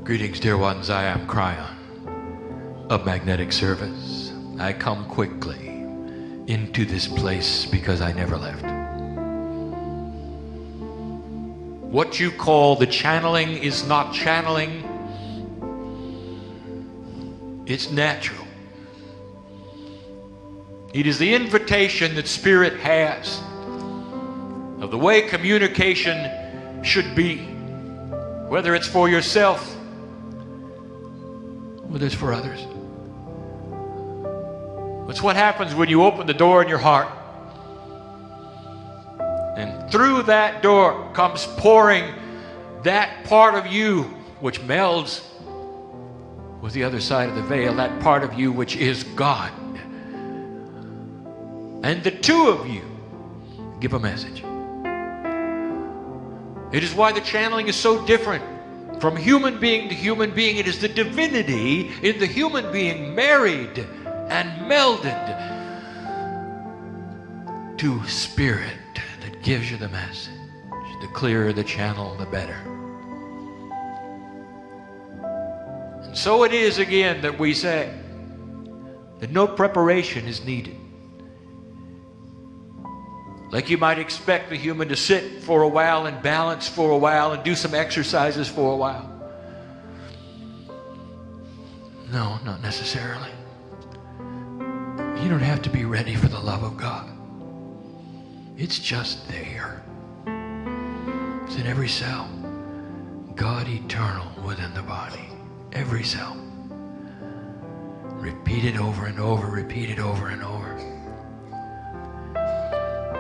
Greetings, dear ones. I am Kryon of Magnetic Service. I come quickly into this place because I never left. What you call the channeling is not channeling. It's natural. It is the invitation that Spirit has of the way communication should be, whether it's for yourself, whether it's for others. It's what happens when you open the door in your heart, and through that door comes pouring that part of you which melds with the other side of the veil, that part of you which is God. And the two of you give a message. It is why the channeling is so different from human being to human being. It is the divinity in the human being married and melded to Spirit that gives you the message. The clearer the channel, the better. And so it is again that we say that no preparation is needed. Like you might expect the human to sit for a while and balance for a while and do some exercises for a while. No, not necessarily. You don't have to be ready for the love of God. It's just there. It's in every cell. God eternal within the body. Every cell. Repeat it over and over. Repeat it over and over.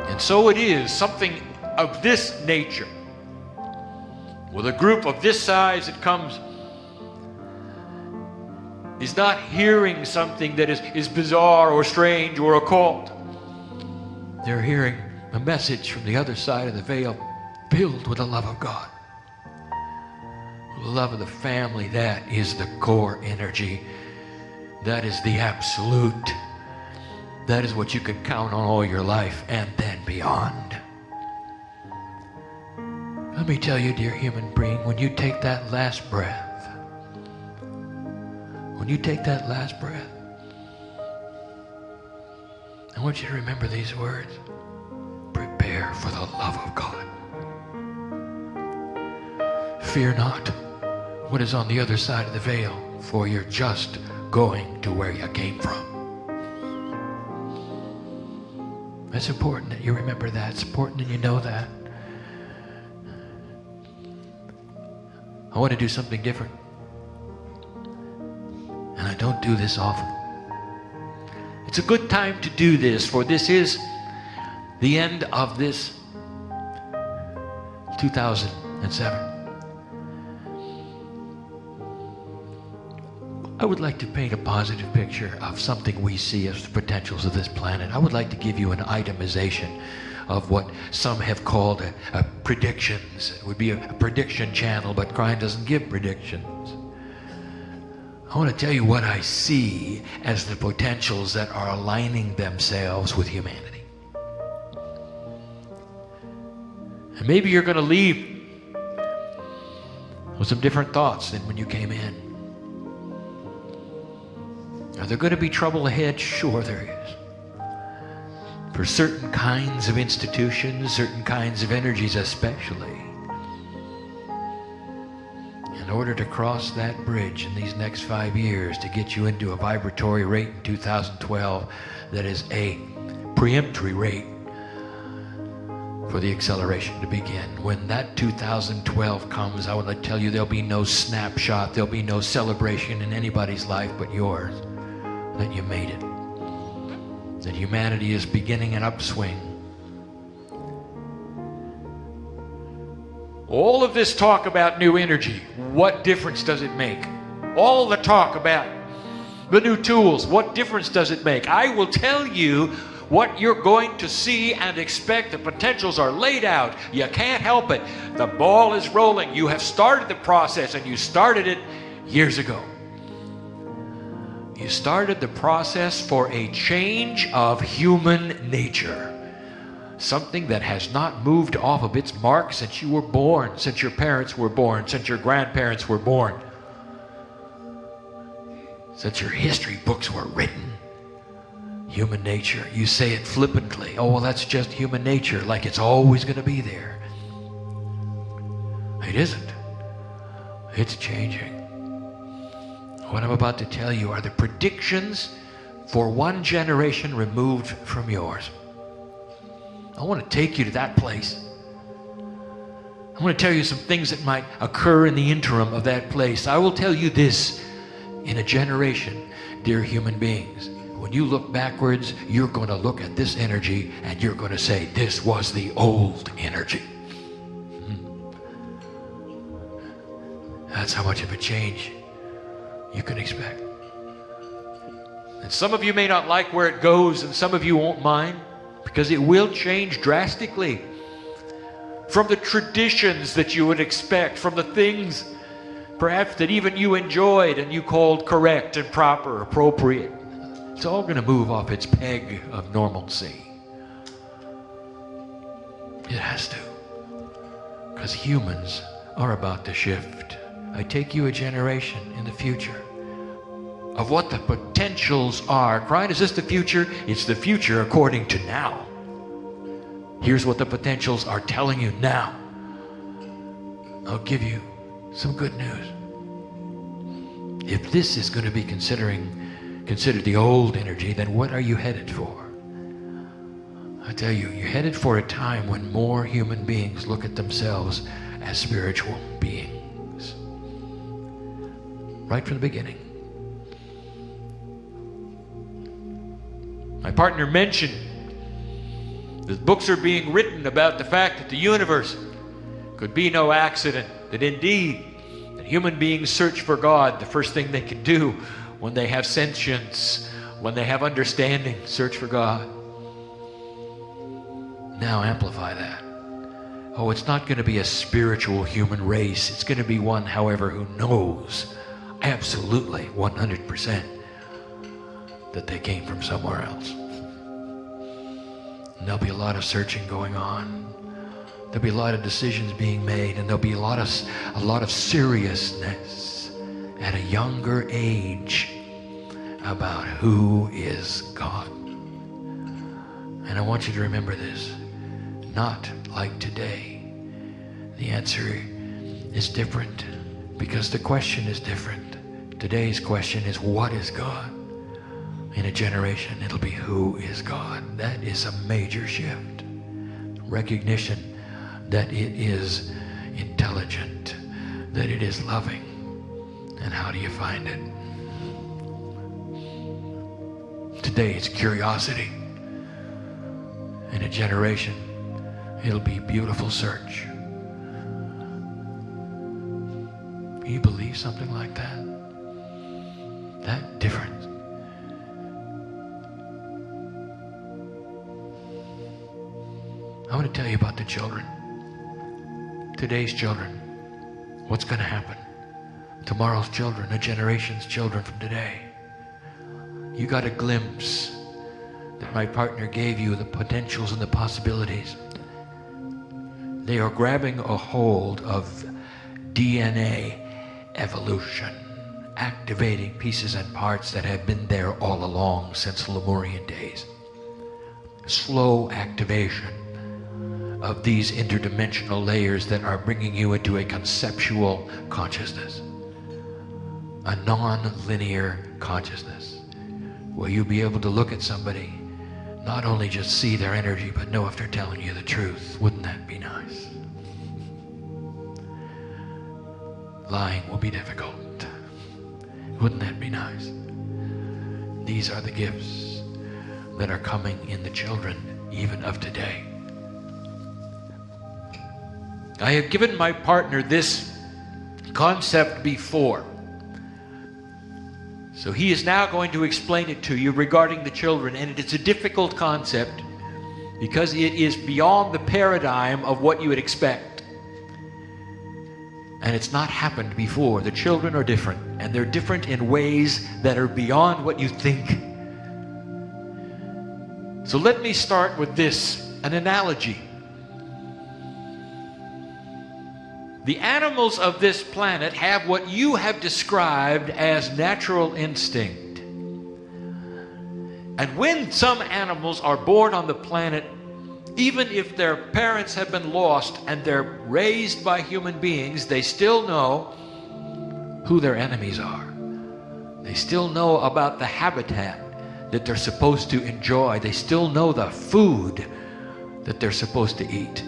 And so it is something of this nature, with a group of this size that comes, is not hearing something that is bizarre or strange or occult. They're hearing a message from the other side of the veil, filled with the love of God, the love of the family. That is the core energy. That is the absolute. That is what you can count on all your life and then beyond. Let me tell you, dear human being, when you take that last breath, I want you to remember these words. Prepare for the love of God. Fear not what is on the other side of the veil, for you're just going to where you came from. It's important that you remember that. It's important that you know that. I want to do something different. And I don't do this often. It's a good time to do this, for this is the end of this 2007. I would like to paint a positive picture of something we see as the potentials of this planet. I would like to give you an itemization of what some have called a predictions. It would be a prediction channel, but Kryon doesn't give predictions. I want to tell you what I see as the potentials that are aligning themselves with humanity. And maybe you're going to leave with some different thoughts than when you came in. Are there going to be trouble ahead? Sure there is. For certain kinds of institutions, certain kinds of energies especially. In order to cross that bridge in these next 5 years to get you into a vibratory rate in 2012 that is a preemptory rate for the acceleration to begin. When that 2012 comes, I want to tell you there'll be no snapshot, there'll be no celebration in anybody's life but yours. That you made it. That humanity is beginning an upswing. All of this talk about new energy, what difference does it make? All the talk about the new tools, what difference does it make? I will tell you what you're going to see and expect. The potentials are laid out. You can't help it. The ball is rolling. You have started the process, and you started it years ago. You started the process for a change of human nature. Something that has not moved off of its mark since you were born, since your parents were born, since your grandparents were born. since your history books were written. Human nature, you say it flippantly. Oh, well, that's just human nature, like it's always going to be there. It isn't. It's changing. What I'm about to tell you are the predictions for one generation removed from yours. I want to take you to that place. I want to tell you some things that might occur in the interim of that place. I will tell you this: in a generation, dear human beings, when you look backwards, you're going to look at this energy and you're going to say, this was the old energy. That's how much of a change you can expect. And some of you may not like where it goes, and some of you won't mind, because it will change drastically from the traditions that you would expect, from the things perhaps that even you enjoyed and you called correct and proper, appropriate. It's all going to move off its peg of normalcy. It has to, because humans are about to shift. I take you a generation in the future of what the potentials are. Kryon, is this the future? It's the future according to now. Here's what the potentials are telling you now. I'll give you some good news. If this is going to be considered the old energy, then what are you headed for? I tell you, you're headed for a time when more human beings look at themselves as spiritual beings. Right from the beginning. My partner mentioned that books are being written about the fact that the universe could be no accident, that indeed, that human beings search for God. The first thing they can do when they have sentience, when they have understanding, search for God. Now amplify that. Oh, it's not going to be a spiritual human race. It's going to be one, however, who knows absolutely 100% that they came from somewhere else. And there'll be a lot of searching going on. There'll be a lot of decisions being made, and there'll be a lot of seriousness at a younger age about who is God. And I want you to remember this. Not like today. The answer is different because the question is different. Today's question is, what is God? In a generation, it'll be, who is God? That is a major shift. Recognition that it is intelligent, that it is loving. And how do you find it? Today it's curiosity. In a generation, it'll be beautiful search. Can you believe something like that? That different. I want to tell you about the children. Today's children. What's going to happen? Tomorrow's children, a generation's children from today. You got a glimpse that my partner gave you, the potentials and the possibilities. They are grabbing a hold of DNA evolution, activating pieces and parts that have been there all along since Lemurian days. Slow activation of these interdimensional layers that are bringing you into a conceptual consciousness, a non-linear consciousness, where you'll be able to look at somebody, not only just see their energy, but know if they're telling you the truth. Wouldn't that be nice? Lying will be difficult. Wouldn't that be nice? These are the gifts that are coming in the children, even of today. I have given my partner this concept before. So he is now going to explain it to you regarding the children, and it is a difficult concept because it is beyond the paradigm of what you would expect. And it's not happened before. The children are different, and they're different in ways that are beyond what you think. So let me start with this, an analogy. The animals of this planet have what you have described as natural instinct. And when some animals are born on the planet, even if their parents have been lost and they're raised by human beings, they still know who their enemies are. They still know about the habitat that they're supposed to enjoy. They still know the food that they're supposed to eat.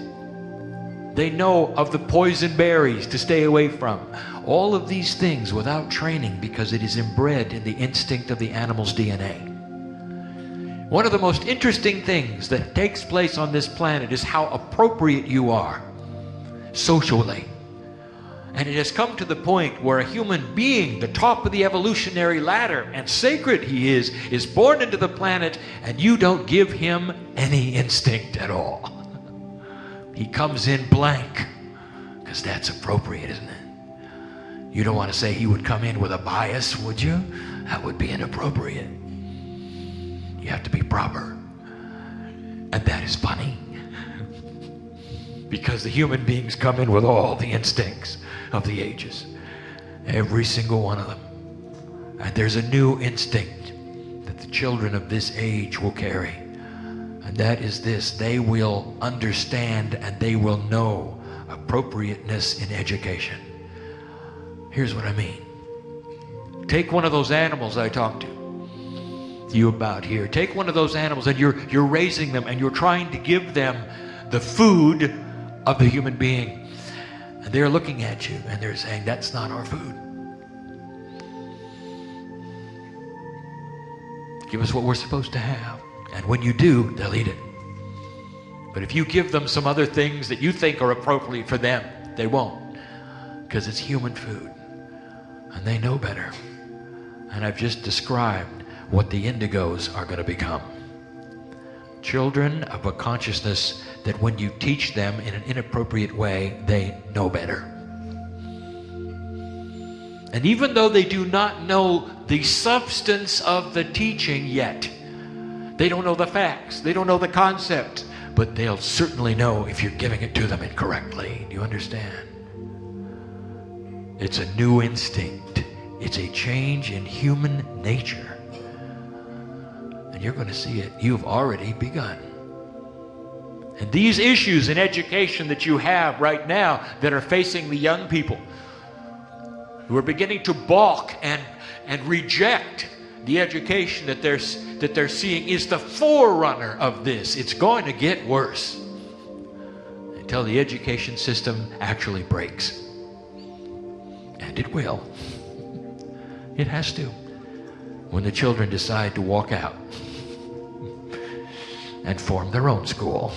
They know of the poison berries to stay away from. All of these things without training, because it is inbred in the instinct of the animal's DNA. One of the most interesting things that takes place on this planet is how appropriate you are socially. And it has come to the point where a human being, the top of the evolutionary ladder, and sacred he is born into the planet, and you don't give him any instinct at all. He comes in blank, because that's appropriate, isn't it? You don't want to say he would come in with a bias, would you? That would be inappropriate. You have to be proper. And that is funny. Because the human beings come in with all the instincts of the ages. Every single one of them. And there's a new instinct that the children of this age will carry. And that is this: they will understand and they will know appropriateness in education. Here's what I mean. Take one of those animals I talked to you about here. Take one of those animals and you're raising them and you're trying to give them the food of the human being. And they're looking at you and they're saying, that's not our food. Give us what we're supposed to have. And when you do, they'll eat it. But if you give them some other things that you think are appropriate for them, they won't. Because it's human food. And they know better. And I've just described what the indigos are going to become. Children of a consciousness that when you teach them in an inappropriate way, they know better. And even though they do not know the substance of the teaching yet, they don't know the facts, they don't know the concept, but they'll certainly know if you're giving it to them incorrectly. Do you understand? It's a new instinct. It's a change in human nature. And you're going to see it. You've already begun. And these issues in education that you have right now that are facing the young people who are beginning to balk and reject the education that they're seeing is the forerunner of this. It's going to get worse until the education system actually breaks. And it will. It has to. When the children decide to walk out and form their own school.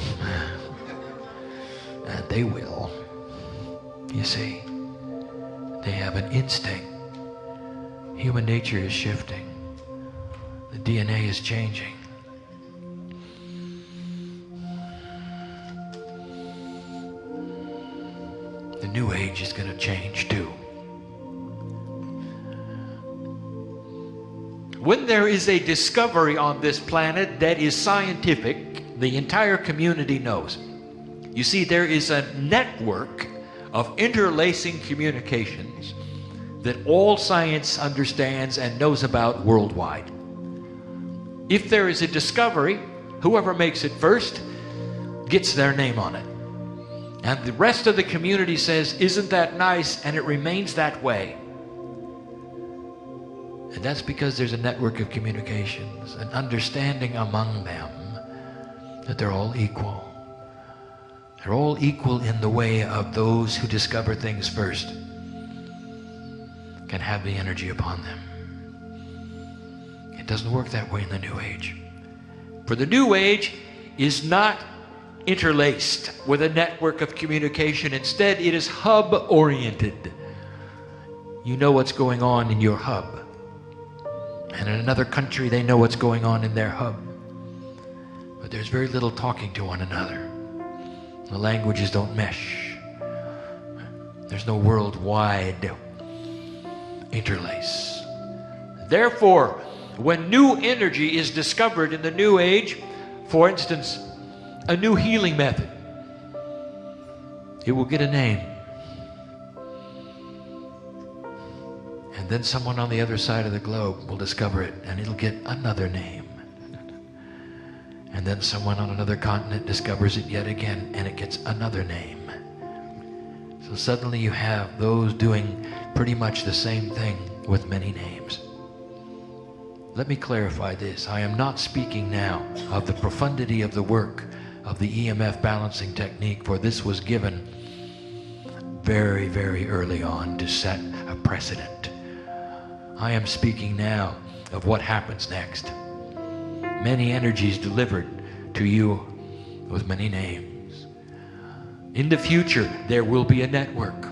And they will. You see, they have an instinct. Human nature is shifting. The DNA is changing. The new age is going to change too. When there is a discovery on this planet that is scientific, the entire community knows. You see, there is a network of interlacing communications that all science understands and knows about worldwide. If there is a discovery, whoever makes it first gets their name on it. And the rest of the community says, isn't that nice? And it remains that way. And that's because there's a network of communications, an understanding among them that they're all equal. They're all equal in the way of those who discover things first can have the energy upon them. It doesn't work that way in the New Age. For the New Age is not interlaced with a network of communication. Instead, it is hub-oriented. You know what's going on in your hub. And in another country, they know what's going on in their hub. But there's very little talking to one another. The languages don't mesh. There's no worldwide interlace. Therefore, when new energy is discovered in the New Age, for instance, a new healing method, it will get a name. then someone on the other side of the globe will discover it, and it'll get another name. And then someone on another continent discovers it yet again, and it gets another name. So suddenly you have those doing pretty much the same thing with many names. Let me clarify this. I am not speaking now of the profundity of the work of the EMF balancing technique, for this was given very, very early on to set a precedent. I am speaking now of what happens next. Many energies delivered to you with many names. In the future, there will be a network.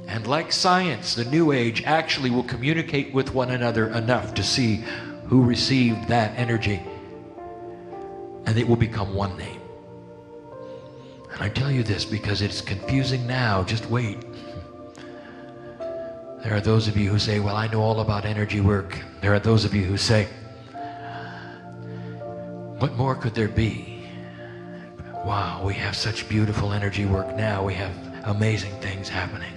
And like science, the New Age actually will communicate with one another enough to see who received that energy. And it will become one name. And I tell you this because it's confusing now. Just wait. There are those of you who say, well, I know all about energy work. There are those of you who say, what more could there be? Wow, we have such beautiful energy work now. We have amazing things happening.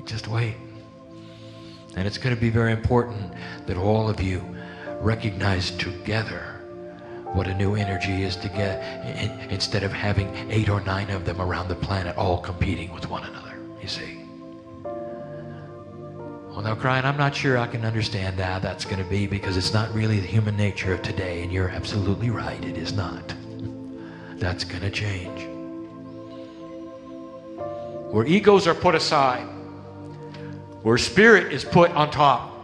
Just wait. And it's going to be very important that all of you recognize together what a new energy is to get, instead of having 8 or 9 of them around the planet all competing with one another, you see. Well, now, Kryon, I'm not sure I can understand how that's going to be, because it's not really the human nature of today, and you're absolutely right, it is not. That's going to change. Where egos are put aside, where spirit is put on top,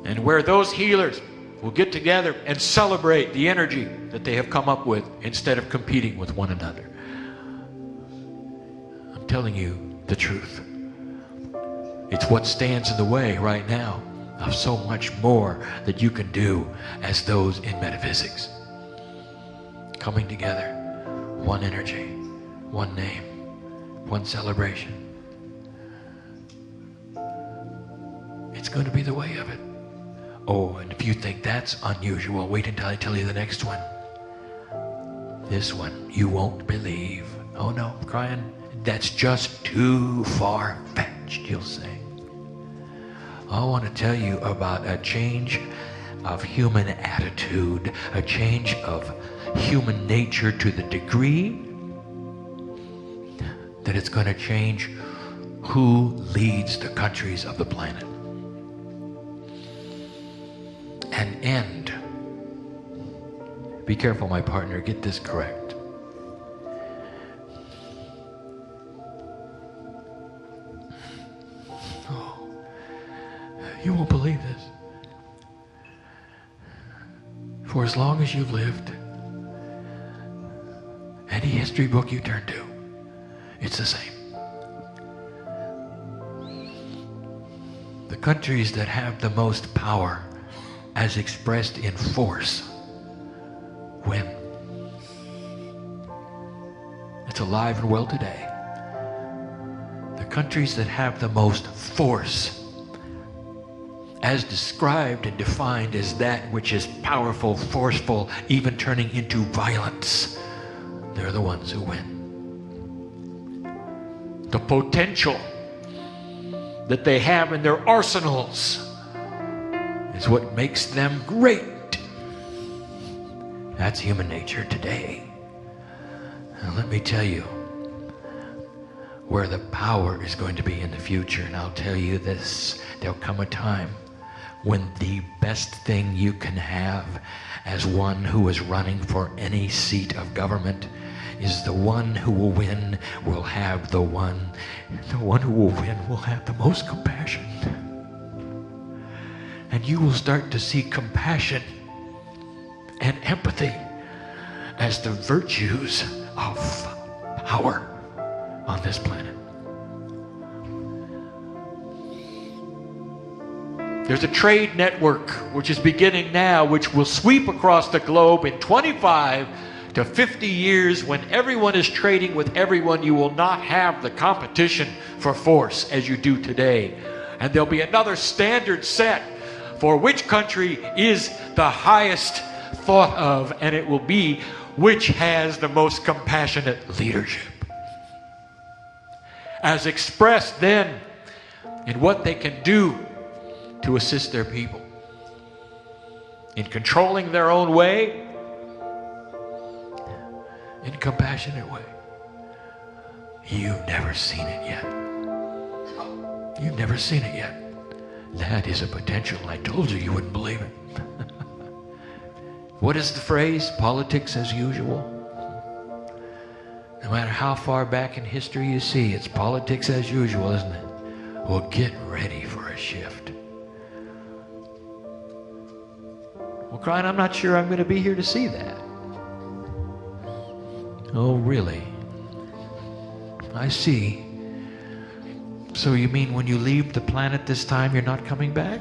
and where those healers will get together and celebrate the energy that they have come up with instead of competing with one another. I'm telling you the truth. It's what stands in the way right now of so much more that you can do as those in metaphysics. Coming together, one energy, one name, one celebration. It's going to be the way of it. Oh, and if you think that's unusual, wait until I tell you the next one. This one you won't believe. Oh no, Kryon, that's just too far-fetched, you'll say. I want to tell you about a change of human attitude, a change of human nature to the degree that it's going to change who leads the countries of the planet. An end. Be careful, my partner, get this correct. Oh, you won't believe this. For as long as you've lived, any history book you turn to, it's the same. The countries that have the most power as expressed in force win. It's alive and well today. The countries that have the most force, as described and defined as that which is powerful, forceful, even turning into violence, they're the ones who win. The potential that they have in their arsenals is what makes them great. That's human nature today. And let me tell you where the power is going to be in the future. And I'll tell you this, there'll come a time when the best thing you can have as one who is running for any seat of government is the one who will win will have the one who will win will have the most compassion. And you will start to see compassion and empathy as the virtues of power on this planet. There's a trade network which is beginning now, which will sweep across the globe in 25 to 50 years. When everyone is trading with everyone, you will not have the competition for force as you do today. And there'll be another standard set for which country is the highest thought of, and it will be which has the most compassionate leadership. as expressed then in what they can do to assist their people, in controlling their own way, in a compassionate way. You've never seen it yet. You've never seen it yet. That is a potential. I told you you wouldn't believe it. What is the phrase? Politics as usual. No matter how far back in history you see, it's politics as usual, isn't it? Well, get ready for a shift. Well, Kryon, I'm not sure I'm going to be here to see that. Oh, really? I see. So you mean when you leave the planet this time, you're not coming back?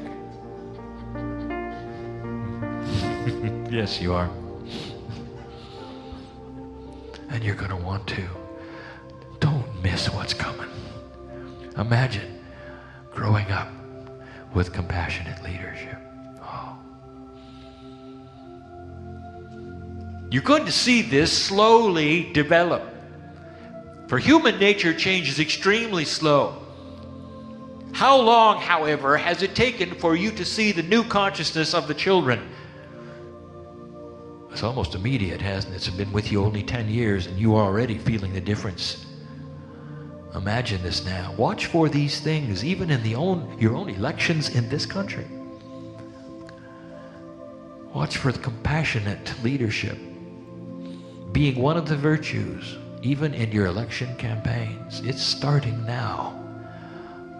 Yes, you are. And you're going to want to. Don't miss what's coming. Imagine growing up with compassionate leadership. Oh. You're going to see this slowly develop. For human nature change is extremely slow. How long, however, has it taken for you to see the new consciousness of the children? It's almost immediate, hasn't it? It's been with you only 10 years and you are already feeling the difference. Imagine this now. Watch for these things, even in your own elections in this country. Watch for the compassionate leadership being one of the virtues, even in your election campaigns. It's starting now.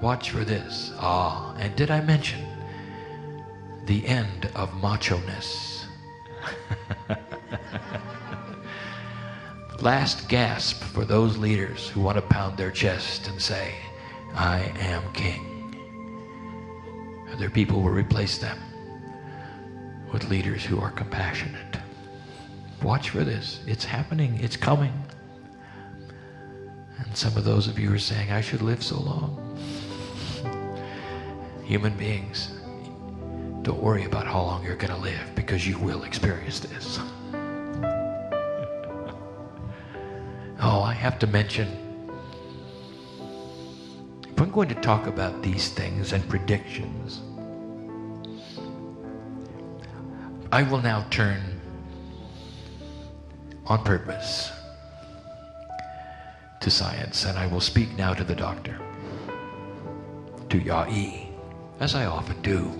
Watch for this. And did I mention the end of macho-ness? Last gasp for those leaders who want to pound their chest and say, I am king. Other people will replace them with leaders who are compassionate. Watch for this. It's happening. It's coming. And some of those of you are saying, I should live so long. Human beings, don't worry about how long you're going to live, because you will experience this. Oh, I have to mention, if I'm going to talk about these things and predictions, I will now turn on purpose to science, and I will speak now to the doctor, to Yai, as I often do.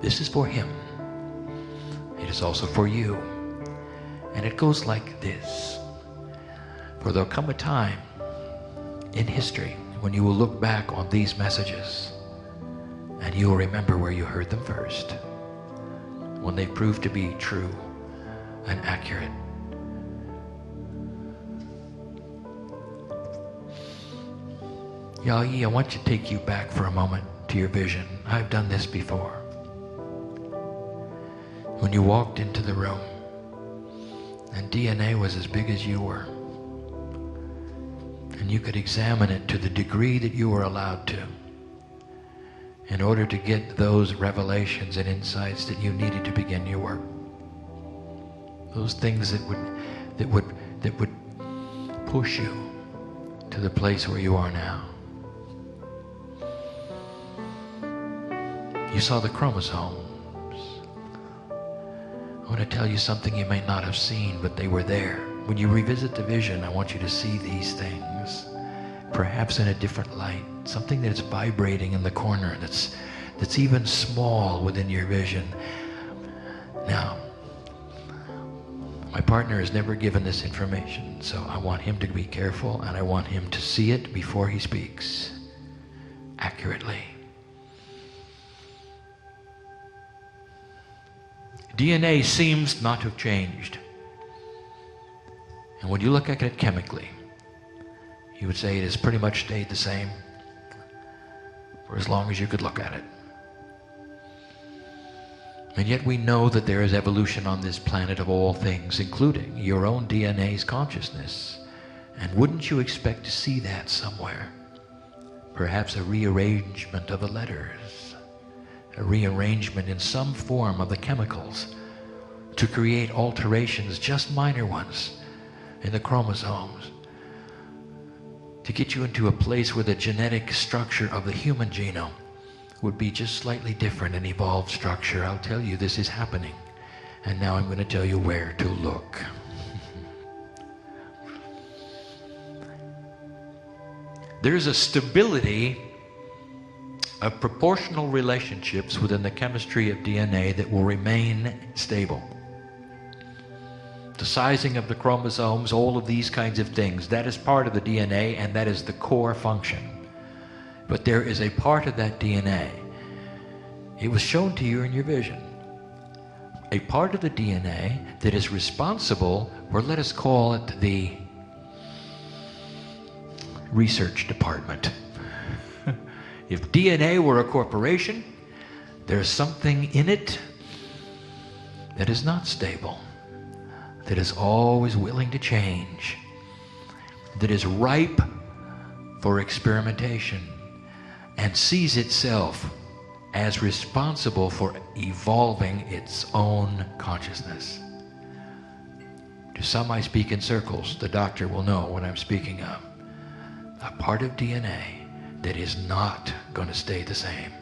This is for him. It is also for you. And it goes like this. For there'll come a time in history when you will look back on these messages and you will remember where you heard them first, when they proved to be true and accurate. Yai, I want to take you back for a moment to your vision. I've done this before. When you walked into the room and DNA was as big as you were, and you could examine it to the degree that you were allowed to, in order to get those revelations and insights that you needed to begin your work. Those things that would push you to the place where you are now. You saw the chromosomes. I want to tell you something you may not have seen, but they were there. When you revisit the vision, I want you to see these things, perhaps in a different light, something that's vibrating in the corner, that's even small within your vision. Now, my partner has never given this information, so I want him to be careful, and I want him to see it before he speaks accurately. DNA seems not to have changed. And when you look at it chemically, you would say it has pretty much stayed the same for as long as you could look at it. And yet we know that there is evolution on this planet of all things, including your own DNA's consciousness. And wouldn't you expect to see that somewhere? Perhaps a rearrangement of the letters, a rearrangement in some form of the chemicals to create alterations, just minor ones, in the chromosomes to get you into a place where the genetic structure of the human genome would be just slightly different, an evolved structure. I'll tell you this is happening. And now I'm going to tell you where to look. There's a stability of proportional relationships within the chemistry of DNA that will remain stable. The sizing of the chromosomes, all of these kinds of things, that is part of the DNA, and that is the core function. But there is a part of that DNA, it was shown to you in your vision, a part of the DNA that is responsible for, let us call it the research department. If DNA were a corporation, there's something in it that is not stable, that is always willing to change, that is ripe for experimentation, and sees itself as responsible for evolving its own consciousness. To some I speak in circles. The doctor will know what I'm speaking of. A part of DNA that is not going to stay the same.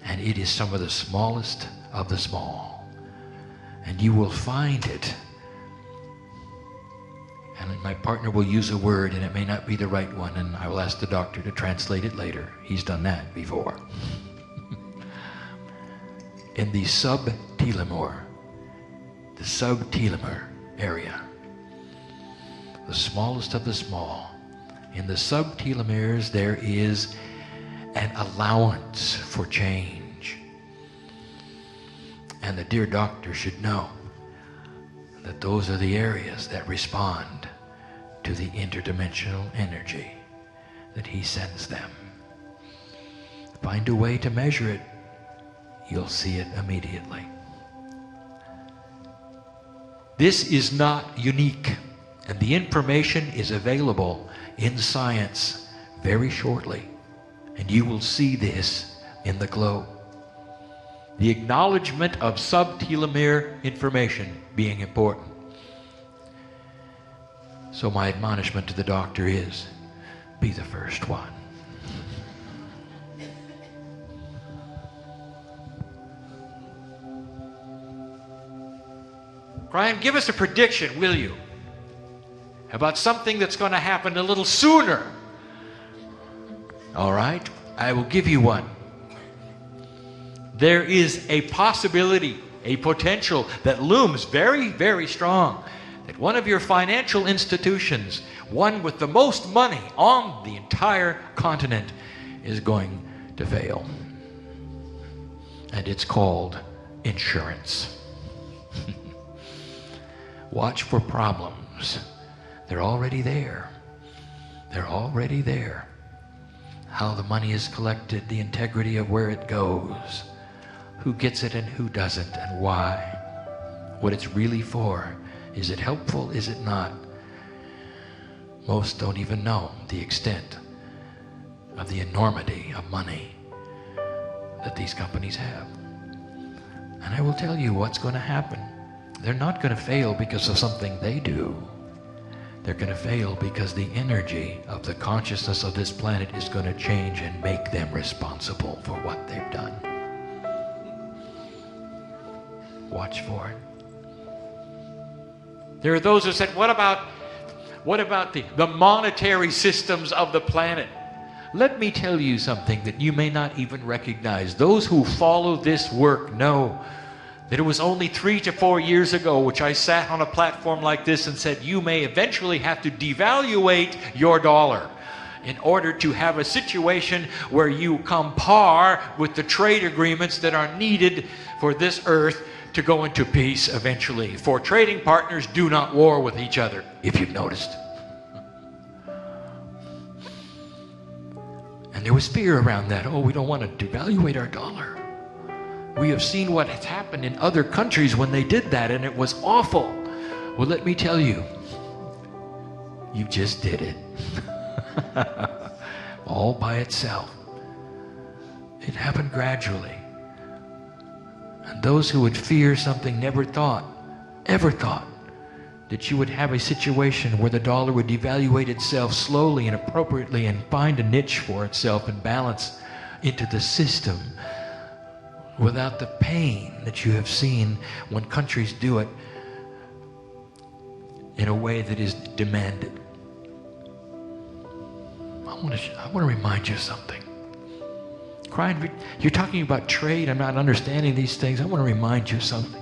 And it is some of the smallest of the small. And you will find it. And my partner will use a word, and it may not be the right one, and I will ask the doctor to translate it later. He's done that before. In the subtelomere area, the smallest of the small, in the subtelomeres there is an allowance for change. And the dear doctor should know that those are the areas that respond to the interdimensional energy that he sends them. Find a way to measure it, you'll see it immediately. This is not unique, and the information is available in science very shortly, and you will see this in the globe. The acknowledgement of subtelomere information being important. So my admonishment to the doctor is, be the first one. Kryon, give us a prediction, will you, about something that's going to happen a little sooner. All right, I will give you one. There is a possibility, a potential that looms very, very strong, that one of your financial institutions, one with the most money on the entire continent, is going to fail. And it's called insurance. Watch for problems. They're already there. They're already there. How the money is collected, the integrity of where it goes, who gets it and who doesn't, and why, what it's really for. Is it helpful? Is it not? Most don't even know the extent of the enormity of money that these companies have. And I will tell you what's going to happen. They're not going to fail because of something they do. They're going to fail because the energy of the consciousness of this planet is going to change and make them responsible for what they've done. Watch for it. There are those who said, what about the monetary systems of the planet? Let me tell you something that you may not even recognize. Those who follow this work know that it was only 3 to 4 years ago which I sat on a platform like this and said, you may eventually have to devaluate your dollar in order to have a situation where you come par with the trade agreements that are needed for this earth to go into peace eventually. For trading partners do not war with each other, if you've noticed. And there was fear around that. Oh, we don't want to devaluate our dollar. We have seen what has happened in other countries when they did that, and it was awful. Well, let me tell you, you just did it. All by itself. It happened gradually. And those who would fear something never thought, ever thought, that you would have a situation where the dollar would devaluate itself slowly and appropriately and find a niche for itself and balance into the system without the pain that you have seen when countries do it in a way that is demanded. I want to remind you of something. Kryon, you're talking about trade. I'm not understanding these things. I want to remind you of something.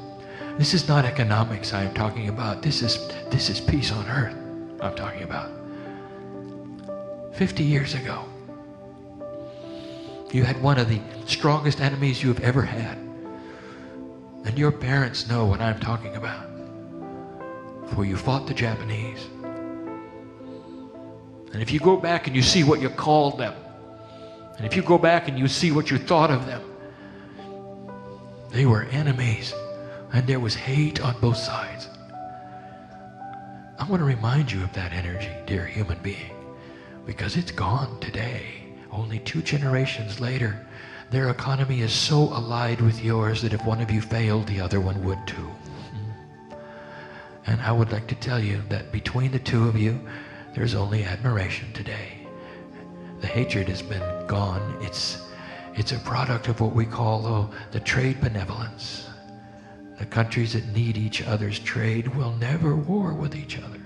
This is not economics I am talking about. This is peace on earth I'm talking about. 50 years ago, you had one of the strongest enemies you have ever had. And your parents know what I'm talking about. For you fought the Japanese. And if you go back and you see what you called them, and if you go back and you see what you thought of them, they were enemies. And there was hate on both sides. I want to remind you of that energy, dear human being, because it's gone today. Only 2 generations later, their economy is so allied with yours that if one of you failed, the other one would too. And I would like to tell you that between the two of you, there's only admiration today. The hatred has been gone. It's a product of what we call the trade benevolence. The countries that need each other's trade will never war with each other.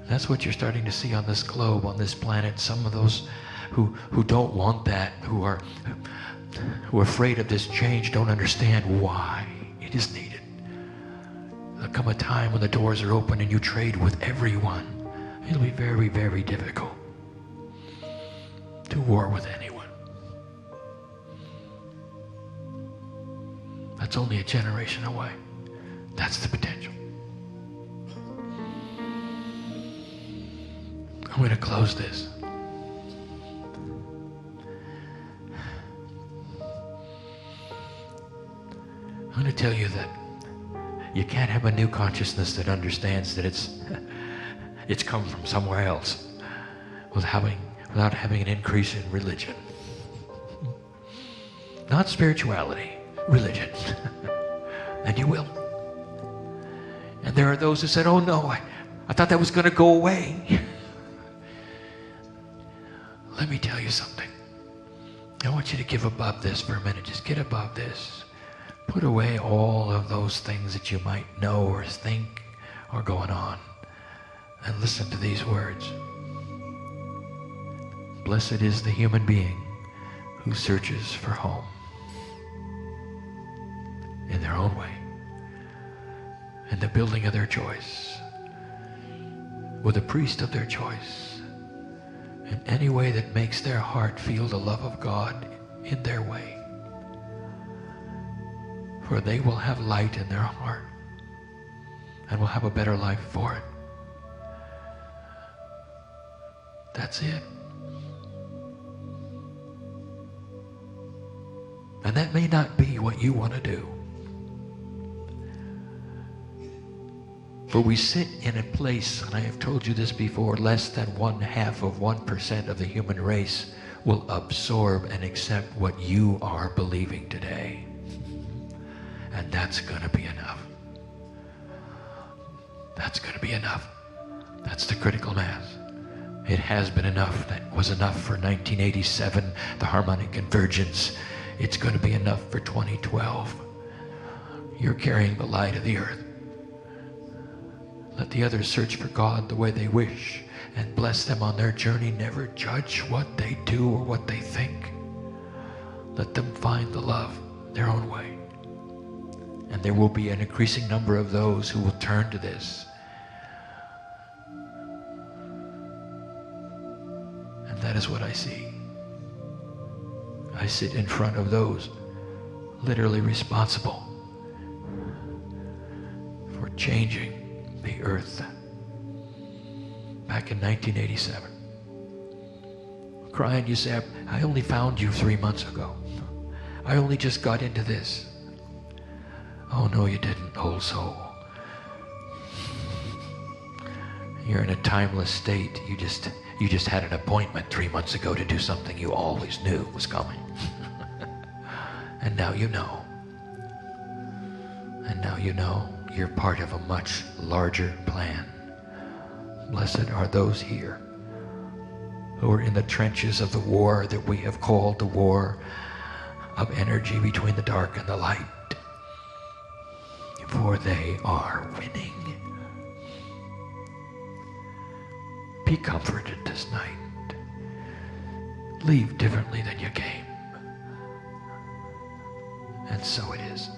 That's what you're starting to see on this globe, on this planet. Some of those who don't want that, who are afraid of this change, don't understand why it is needed. There'll come a time when the doors are open and you trade with everyone. It'll be very, very difficult to war with anyone. That's only a generation away. That's the potential. I'm going to close this. I'm going to tell you that you can't have a new consciousness that understands that it's come from somewhere else without having an increase in religion. Not spirituality. Religion. And you will. And there are those who said, oh no, I thought that was going to go away. Let me tell you something. I want you to give above this for a minute. Just get above this. Put away all of those things that you might know or think are going on. And listen to these words. Blessed is the human being who searches for home. In their own way, in the building of their choice, with a priest of their choice, in any way that makes their heart feel the love of God in their way. For they will have light in their heart and will have a better life for it. That's it. And that may not be what you want to do. For we sit in a place, and I have told you this before, less than 0.5% of the human race will absorb and accept what you are believing today. And that's going to be enough. That's going to be enough. That's the critical mass. It has been enough. That was enough for 1987, the harmonic convergence. It's going to be enough for 2012. You're carrying the light of the earth. Let the others search for God the way they wish and bless them on their journey. Never judge what they do or what they think. Let them find the love their own way. And there will be an increasing number of those who will turn to this. And that is what I see. I sit in front of those literally responsible for changing the earth back in 1987. Kryon, you say, I only found you 3 months ago. I only just got into this. Oh no, you didn't, old soul. You're in a timeless state. You just had an appointment 3 months ago to do something you always knew was coming. And now you know. And now you know you're part of a much larger plan. Blessed are those here who are in the trenches of the war that we have called the war of energy between the dark and the light, for they are winning. Be comforted this night. Leave differently than you came. And so it is.